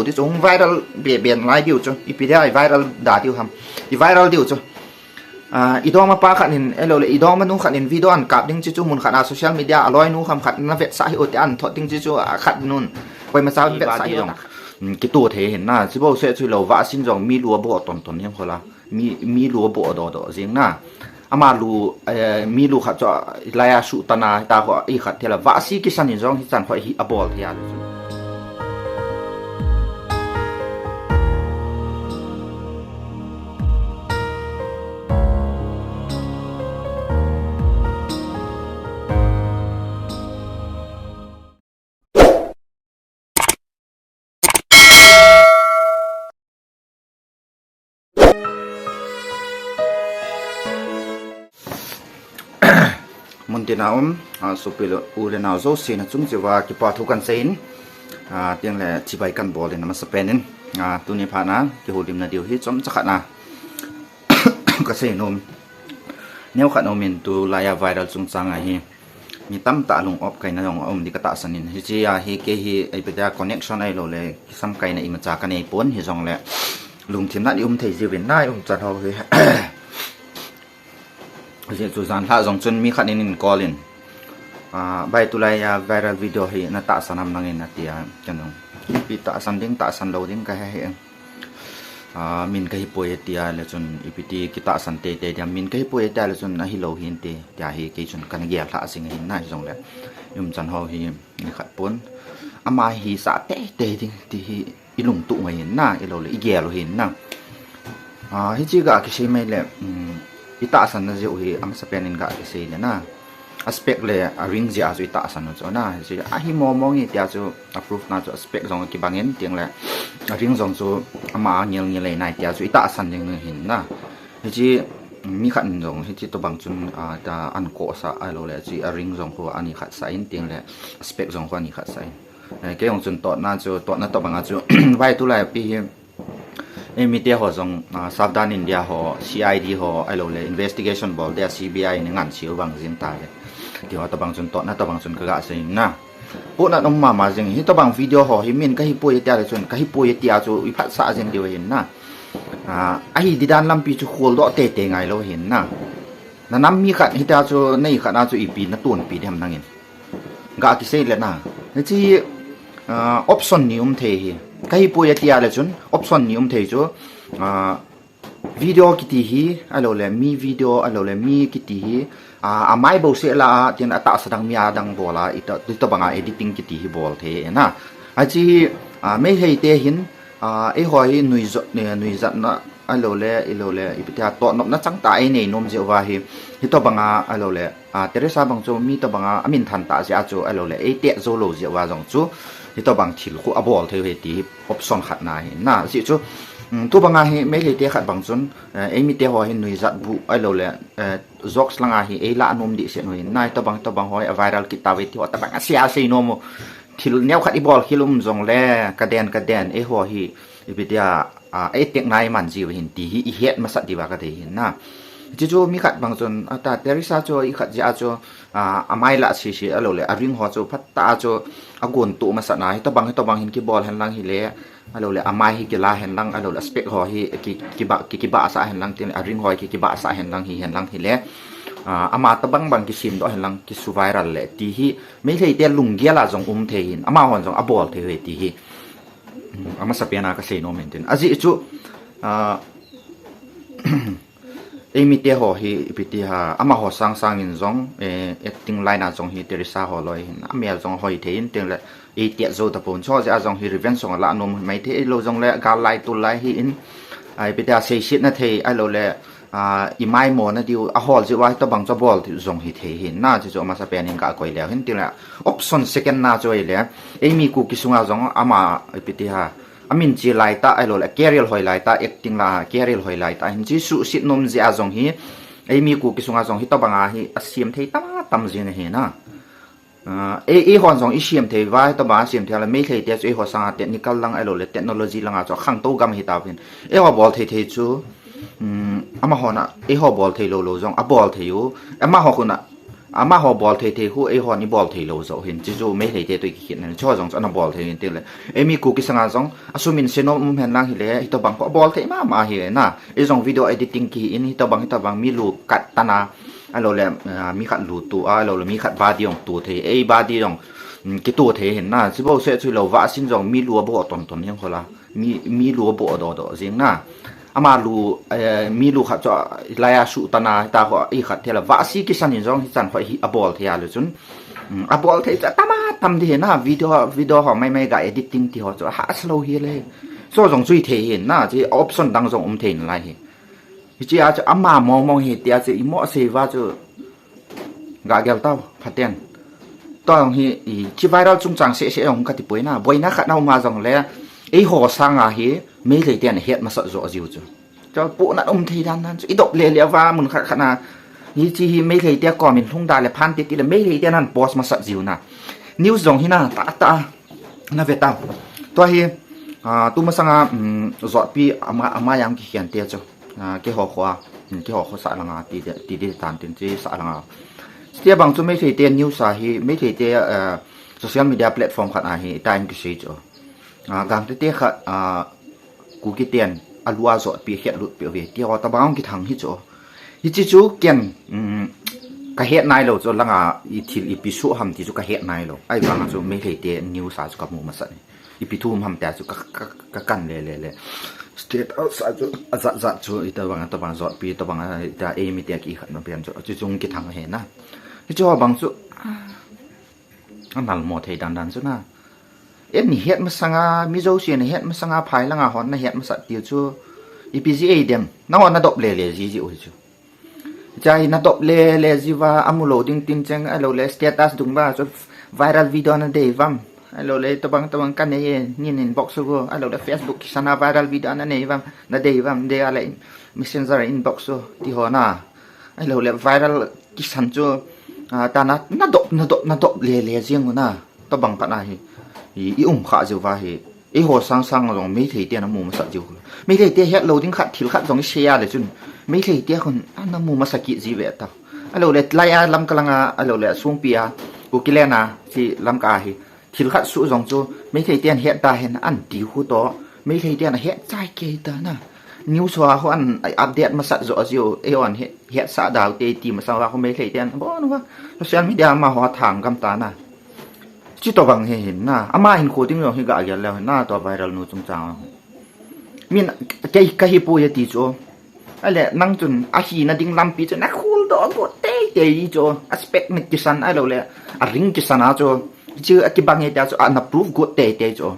lâu thì chúng viral biển lại điều cho ít bây viral đã điều hầm viral điều cho idong mà pa khát in elo le idong mà nu khát in video ăn cáp đinh chú muốn khát social media aloi nu khăm khát na vet sai ot ăn thọ đinh chú khát nun quay mà sao vet sai dong cáiตัวเทเห็นน่ะสิบ่เสียช่วยเราว่าสินจงมีรัวบ่ตนยังพอละมีรัวบ่ดอเสียงน่ะอามาลูมีลูขัดจะลายสุตนาตาหัวอีขัดเทละว่าสิกิสันนิจงที่จันหัวอีอบอลเทียมันเดียวสุดไปเลยอูเรนเอาโซ่เสียนะจุ่มจะว่ากี่ปอทุกันเซนเตียงแหละจีบกันบอลเลยนะมันสเปนตัวนี้ผ่านนะกี่หัวดิมนะเดียวที่จอมจะขัดนะก็เซนนมเนี่ยขัดนมเป็นตัวลายไวรัลจุ่มสังไงมีตั้มตาลงออฟไก่นะลงอมดีกระตาสันนินที่จะให้เกย์ไอเป็นคอนเนคชั่นไอโลเลยซ้ำไก่ในอิมจากกันในปนที่จงแหละลุงทีมนัดอุ้มเทจีเวนได้อุ้มจัดเอาเลยจุดสันท่าจงจนมีขัดนินกอลินใบตุลายไวรัลวิดีโอให้นัตตาสันนำนังเงินนัดเดียจันทร์ปีตาสันดิ้งตาสันโลดิ้งก็ให้มินก็ให้ป่วยเดียเลยจนอีพีที่กิตาสันเตเดียมินก็ให้ป่วยเดียเลยจนฮิโลหินเตเดียให้กิจนกันเกียร์ละสิ่งหินน่าจงเลยยุ่มจันทร์ให้มีขัดปนอามาฮิสาเตดิ้งที่อีลุงตุ่มเห็นน่าอีโลเลยอีเกียร์เราเห็นน่าที่จริงก็คือใช่ไหมเลยita asan na jiu hi am sapenin ga ke sei na aspect le ring ji azu ita asan no na ji a hi mo ngi tia chu approve na chu aspect jong ki bangin tiang le ring jong chu ama ngel ngel le nai tia chu ita asan jeng ne hin na ji mi khan jong hi chi to bang chun ta an ko sa ai lo le ji a ring jong ko ani khat sa in tiang le aspect jong ko ani khat sa ke jong chun to na to bang a chu vai tu lai piมีเดียหัวจงสัปดาห์อินเดียหัว CID หัวไอ้เราเลย investigation บอลเดีย CBI ในงานชิวบางสิ่งตายเลยเดี๋ยวตัวบางส่วนต่อนะตัวบางส่วนก็กระสิ่งนะพวกนั้นองมาสิ่งที่ตัวบางวิดีโอหัวหิมินก็ให้ป่วยเดียเลยส่วนก็ให้ป่วยเดียจู่วิพัฒน์สะสิ่งเดียวเห็นนะไอ้ดิดานลำปีจู่โคลดเตะไงเราเห็นนะน้ำมีขัดที่เดียจู่ในขัดน่าจู่อีปีนั่นตัวปีเดียมนั่งเห็นก็อากิเซ่เลยนะนี่ที่option นิยมเทหีก็ให้ป่วยเดียเลยส่วน option นิยมเทจู่วิดีโอกิติฮีอะไรเลยมีวิดีโออะไรเลยมีกิติฮีไม่บอกเสียละที่นั่นตัดสดังมีดังบอลอีตัวบางediting กิติฮีบอลเทนะอาจีไม่ให้เตหินไอ้หอยหนุ่ยจัดนะอะไรเลยอีพิธีต่อนบนัดจังตาไอ้เนี่ยนมเจ้าว่าที่ตัวบางอะไรเลยเทเรซาบางจูมีตัวบางอามินทันตาเจ้าจูอะไรเลยไอ้เตะโซโลเจ้าว่าจงจูที่ตัวบางทิลคู่บอลเทวตีออปชั่นขัดนายนะสิจูตัวบางอาไม่เลยเตะขัดบางจนไอ้มีเตะหอยหนุ่ยจัดบุไอ้เราเลยจอกสลังอาไอ้ละนมดิเสียหน่อยนายตัวบางหอยไวรัลกิตาเวทีว่าตัวบางเสียเสียนมที่เนี้ยขัดอีบอลคิลุมจงแลกระเด็นไอ้หอยอีพิธีไอ้เตะนายมันจีวเห็นตีอีเฮ็ดมาสัตว์ดีว่าก็ได้เห็นนะจู่ๆมีขัดบางจนแต่เทริซาจู่อีขัดจะจู่ไม่ละสิอะไรเลยอาริงหัวจู่พัตตาจู่อากุนตุมาสัตว์นายตัวบางเห็นกีบอลเห็นลังฮิเล่อะไรเลยไม่ฮิกิลาเห็นลังอะไรเลยสเปกหัวฮิกิบะสาเห็นลังที่อาริงหัวกิบะสาเห็นลังฮิเล่มาตัวบางกิซิมตัวเห็นลังกิสุไวรัลเลยตีฮีไม่ใช่เตะลุงเกียละจงเทหินมาหันจงบอลเทหิตีฮีมาสเปียนาก็เซโนเมนตินอาจิจู่เอมิเตหัวฮีพิธีมาหัวสังอินจงติงไลน์จงฮีเทริซาหัวลอยหินมีจงหอยเทหินติงเลยไอเตียโซตะปนชอบจะจงฮีรีเวนส่งละนมไม่เทโลจงเลยการไล่ตุไล่หินไอพิธีเซชิตนั่นเทไอโลเลยอีไม้หมอนะดิวหอลจะว่าตัวบางจะบอลที่จงฮีเทหินน่าจะมาสเปียนิงกะก่อยแล้วเห็นติงเลยออปชั่นเซคันด์น่าจะไอเลยไอมีกูกิสุงาจงมาไอพิธีอามินจีไลตาไอโลละแกเรียลหอยไลตาเอ็กติงละแกเรียลหอยไลตาเห็นจีสุสินมจีอาจงฮีไอมีกูกิสุงาจงฮีตัวบางฮีอาเซียมเทตั้มจีนะเห็นนะไอหอนจงอีเซียมเทว่าตัวบางเซียมเทละไม่เคยเดียไอหัวสังเทคนิคลังไอโลละเทคโนโลยีลังอาจจะขังโตกำฮิตาเป็นไอหัวบอลเทจูอามาหอนะไอหัวบอลเทโลจงบอลเทอยู่อามาหอคุณนะ ama ho ball the hu e ho ni ball the lo zo hin chi chu me le te to ki na cho jong chana ball the te le emi ku ki sanga jong asumin seno hen lang hi le hi to bang ko ball the ma hi na e jong video editing ki in hi to bang mi lu kat tana alo le mi khat lu tu alo le mi khat ba di ong tu the e ba di ong cái tuổi thế hiện na chỉ bảo sẽ chui lầu vạ xin dòng mi lúa bộ toàn toàn như là mi lúa bộ đó riêng na ama lu mi lu khát cho laya su tana ta họ i khát thế là vạ si cái san dòng san phải hi abol thế à luôn abol thế tam thì na video họ may cái editing thì họ cho hạ slow hi lên so dòng chui thế hiện na chỉ option đang dòng thế lại chỉ à cho ama mong hiện thì chỉ mỗi xe va cho gà gel tao phát tiền tao hi chỉ viral trung trang sẽ ông cái tiệm na bôi na khát nào mà dòng lẽ ấy họ sang à hi mấy lấy tiền hiện mà sợ rõ dịu cho bộ nạn ông thì đang ít độc lệ và mình khát na như chỉ mấy lấy tiền còn mình không đài là phan tiền là mấy lấy tiền ăn boss mà sợ dịu na news dòng hi na ta na về tao tôi hi tu mà sang à dọn pi ama yang cái hiện tiền cho cái họ khoa sợ là tí tàn tiền chỉ sợ là tia bang chu mấy thầy tiền news à hi mấy thầy tia social media platform khát à hi time cái gì cho gang tia khát cú cái tiền alua dọn pi hiện lụt pi về tia họ ta bang cái thằng hi cho hi chỉ chú kiên cái hiện này rồi cho là thì episode ham thì chú cái hiện này rồi ai bang chu mấy thầy tia news à chú gặp mù mà sợ episode ham tia chú cái căn lệ straight outside cho zat cho ita bang zot pi to bang ita aim tia ki khat no pian cho chu chung ki thang he na cho bang chu anal mo thei dan chu na em ni het ma sanga mi zo sian het ma sanga phai langa hon na het ma sa tiu chu ipga dem na hon na dop le ji oi chu chai na dop le ji wa amulo ding tin chang alo le status dung ba cho viral video na dei vam alo le tabang kan ne nin inbox go alo le Facebook sana viral video na ne vam na dei vam de ale messenger inbox so ti ho na alo le viral ki san cho ta na dop le jing na tabang pa na hi i kha ju wa hi e ho sang rong me thei te na mu ma sa ju me thei te het loading khat thil khat jong share le chun me thei te khon na mu ma sa ki ji ve ta alo le laya lam kalanga alo le sung pia ku kilena si lam ka hi thil khat su jong chu mấy thầy tiền hiện ta hiện ăn tí khu to mấy thầy tiền hiện trai kê ta na new xóa ho ăn update mà sạch rõ diệu eon hiện xã đào tê tìm mà sao ra không mấy thầy tiền bỏ nó social media mà họ thẳng cam ta na chỉ to bằng hiện na ama hình khổ tiếng rồi khi gạ giờ na to viral nu chung chang min cái hipo ya tí cho ai lẽ năng chun hi na ding lampi cho na cool đó bộ tê cho aspect này kisan ai đâu lẽ ring kisan à cho chứ cái bang này cho anh approve good tê cho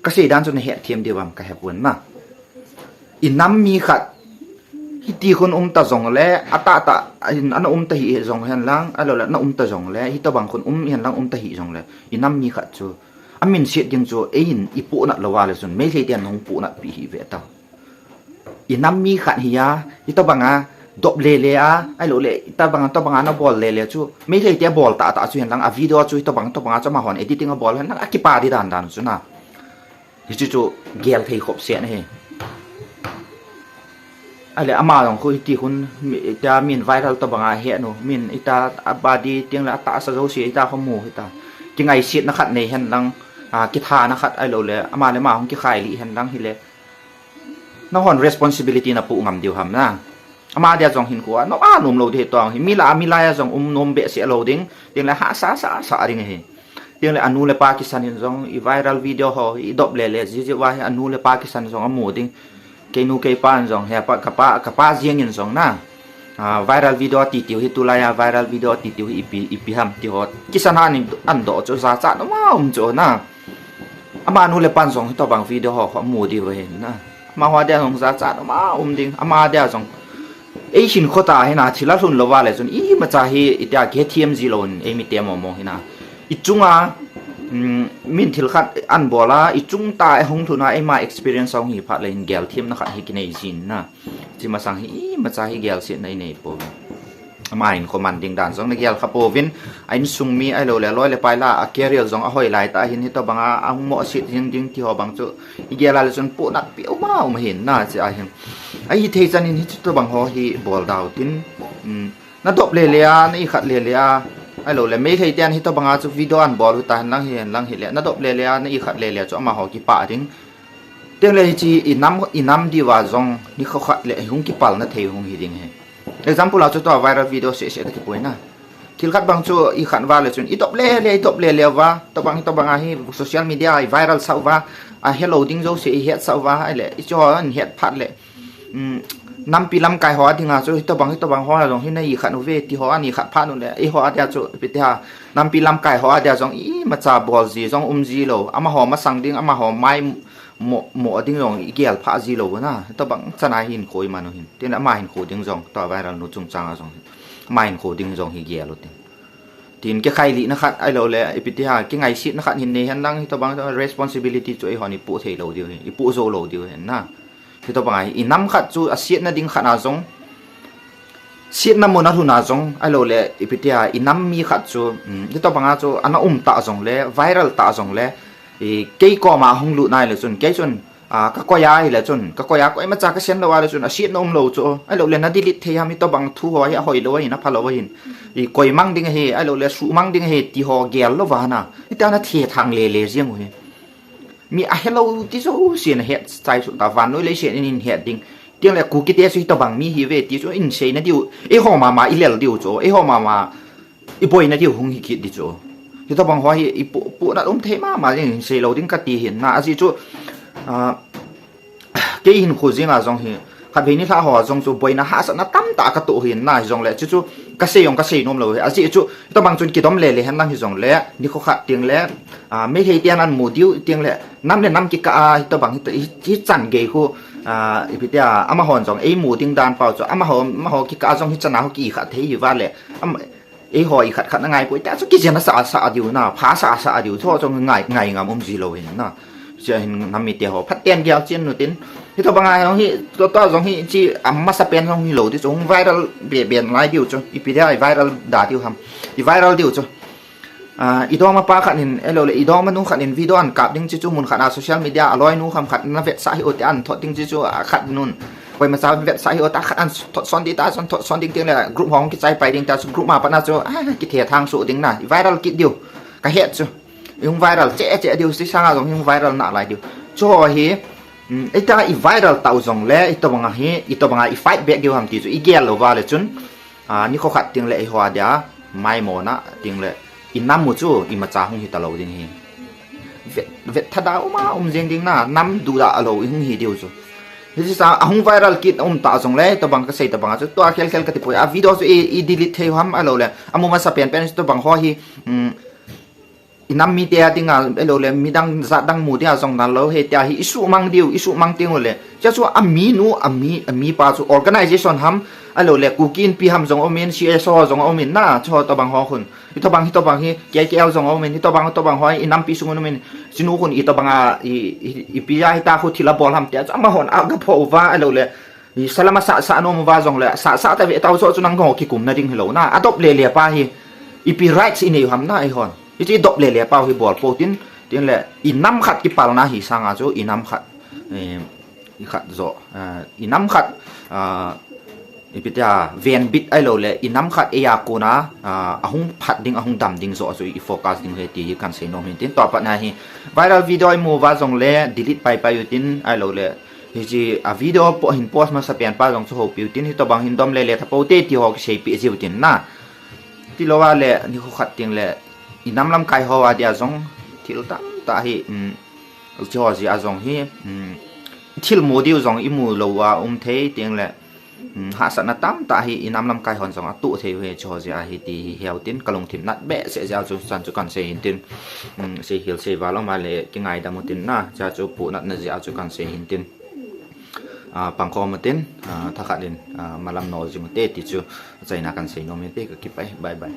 cái gì đang cho này hiện thêm điều bằng cái hợp vốn mà in năm mi khát hiti kon ta zong le ta in an ta hi zong hen lang alo la na ta zong le hi to bang kon hen lang ta hi zong le in nam mi khat chu amin set ding chu ein ipu na lawa le sun me le tian nong pu na pi hi ve ta in nam mi khat hi ya hi to banga dop le a ai lo le ta banga na ball le chu me le tia ball ta chu hen lang a video chu to banga cha ma hon editing a ball hen na ki pa di dan chu na hi chu gel thei khop se ne he ale ama long ko iti hun ita min viral to banga he no min ita abadi ting la ta sa zo si ita khomu ita ki ngai sit na khat nei hen lang ki tha na khat ai lo le ama le ma hong ki khai li hen lang hi le na hon responsibility na pu ngam diu ham na ama dia jong hin ko no a num lo de tong hi mila ya jong nom be se loading ting la ha sa ring he tiếng là anu le Pakistan in jong i viral video ho i dop le ji wa anu le Pakistan jong amu ding ke nu ke pan jong he kapa jiang in jong na viral video ti tiu hi tulaya viral video ti tiu ipi ham ti hot kisan han an do cho za cha no ma cho na ama anu le pan jong to bang video ho mu di we na ma hwa dia jong za cha no ma ding ama dia jong ei hin khota he na thila hun lowa le jon i ma cha hi itia ke TMG lon ei mi te mo hi na ichunga min thil khat an bola ichung ta hong thuna ema experience song hi phat lein gel thim na khat hi kinai jin na chi ma sang hi ma cha hi gel se nei po ama in commanding dan jong na gel khapo vin ain sung mi ai lo le loi le pai la a carrier jong a hoi lai ta hin hi to banga ang mo sit ding ti ho bang chu i gel al jon pu nat pi ma hin na chi a hin ai thei chan in hi to bang ho hi bol daw tin na dop le le a na i khat le le a ai lo le me thei tian hi to banga chu video an bol ta lang hi le na dop le le a na i khat le le chu ama ho ki pa ding tiang le chi inam di wa zong ni kho khat le hung ki pal na thei hung hi ding he example a chu to viral video se ta ki poina thil khat bang chu i khan wa le chun i dop le le wa to bang a hi social media ai viral sau wa a hello ding zo se i het sau wa ai le i cho an het phat le nam pi lam kai ho dinga chu to bang ho la jong hi nei khan ve ti ho ani khat phan le i ho adia chu pitia nam pi lam kai ho adia jong i ma cha bol ji jong ji lo ama ho ma sang ding ama ho mai mo ding jong i gel pha ji lo na to bang chana hin khoi manu hin tin ama hin kho ding jong to viral nu chung chang a jong mai hin kho ding jong hi gel lo tin cái khai li na khat ai lo le i pitia cái ngày sit na khat hin ne han lang to bang responsibility chu i ho ni pu thei lo diu i pu zo lo diu na thì tôi bảo ai năm khát chú asiat na ding khát na zong siat na mona thu na zong ai lo le ipitia năm mi khát chú thì tôi bảo chú ana ta zong le viral ta zong le cái co mà hung lụ này là chun cái chun các coi ai là chun các coi ai có em chắc cái sen đâu là chun asiat na lo chú ai lo le na delete thì ham tôi bằng thu hỏi hỏi lo hin na phalo hin coi mang ding he ai lo le su mang ding he ti ho gel lo va na thì ta na thiệt thằng le riêng rồi mi a hello tí số xin hết sai số ta van nói lấy xin in hết đinh tiếng là cú kia suy tao bằng mi hi về tí số in say nó điều ấy họ mà ilel điều chỗ ấy họ mà boy nó điều hung hi kít đi chỗ thì tao bằng hoa hi bộ nó đúng thế mà in say lâu đinh cắt tí hiện na gì chỗ cái in khu riêng à dòng hi khát về như thà họ dòng chỗ boy nó hạ sợ nó tắm tạ cái tổ hiện na dòng lẽ chỗ cái xe nôm lâu à gì chỗ tao bằng chỗ kia tóm lẹ hắn đang hi dòng lẽ đi khó khát tiếng lẽ mấy thầy tiền ăn mù điêu tiếng lẽ năm cái cả tao bằng chỉ chăn ghế khu bây giờ ama hòn dòng ấy mù tiếng đàn bao cho ama họ cái cả dòng cái chân nào cái khát thấy gì vậy lẽ ấy hỏi khát nó ngay bữa ta cái gì nó sợ điều nào phá sợ điều cho ngày ngầm gì lâu hình nào giờ hình năm mươi tiền họ phát tiền giao trên rồi tiền thì tao bằng ai nó hi tao dòng hi chỉ mà sắp tiền không hi lâu thì chúng viral biển lại điều cho bây giờ viral đã điều hầm thì viral điều cho idong ma pa khan in elo le idong ma nu khan in video an kap ding chi chu mun khan social media aloi nu kham khat na vet sa hi ot an thot ding chi chu khat nun koi ma sa vet sa hi ot khat an thot son di ta son thot son ding ting le group hong ki chai pai ding ta group ma pa na chu ki the thang su ding na viral kit diu ka het chu yung viral che diu si sang jong yung viral na lai diu cho hi ita i viral tau jong le ito banga i fight back diu ham ti chu i gel lo wa le chun ni kho khat ting le i hwa dia mai mo na ting le năm một chỗ mà cha không hi ta lâu đi hi vet thật đã riêng ding na năm đủ đã lâu không hi điều rồi thì sao không viral kit ta xong lấy ta bằng cái xây ta bằng cái to khel cái tipo video so delete theo ham alo le mà sa pen ta bằng ho hi năm mi tia tiếng alo le mi đang mu tia xong na lo he tia hi isu mang tiếng le cha so ami pa so organization ham alo le cooking pi ham jong omen CSO jong omen na cho ta bằng ho khun ito bang hi KL jong omen ito bang hoi inam pi sungun omen sinu khun ito bang i pi ya ta khu thila bol ham tia ama hon aga pho wa alo le salama sa no wa jong le sa ta ve tau so chunang ho ki kum na ding hello na adop le pa hi i pi rights in ei ham na ai hon i dop le pa hi bol po tin le inam khat ki pal na hi sanga jo inam khat i khat zo inam khat ipitia ven bit ai lo le inam khat e ya ko na ahung phat ding ahung dam ding zo so i focus ding he ti kan se no min tin to pa na hi viral video ai mu wa jong le delete pai yutin ai lo le hi ji a video po hin post ma sa pian pa jong so ho pi tin hi to bang hin dom le thapo te ti ho se pi ji tin na ti lo wa le ni kho khat ting le inam lam kai ho wa dia jong thil ta hi jo ji a jong hi thil model jong i mu lo wa the ting le hạ sẵn là tám tại hi năm năm cài hòn dòng tụ thế về cho gì hi thì heo tiến cả lồng thịt nát bẹ sẽ giao cho sản cho con sẽ hiện tiền sẽ hiểu sẽ vào lòng mà lệ cái ngày đã một tiền na ra cho phụ nát là giao cho con sẽ hiện tiền bằng kho một tiền thắc đến mà làm nổi gì một tết thì chưa dạy na con sẽ nó mới tết cái bye bye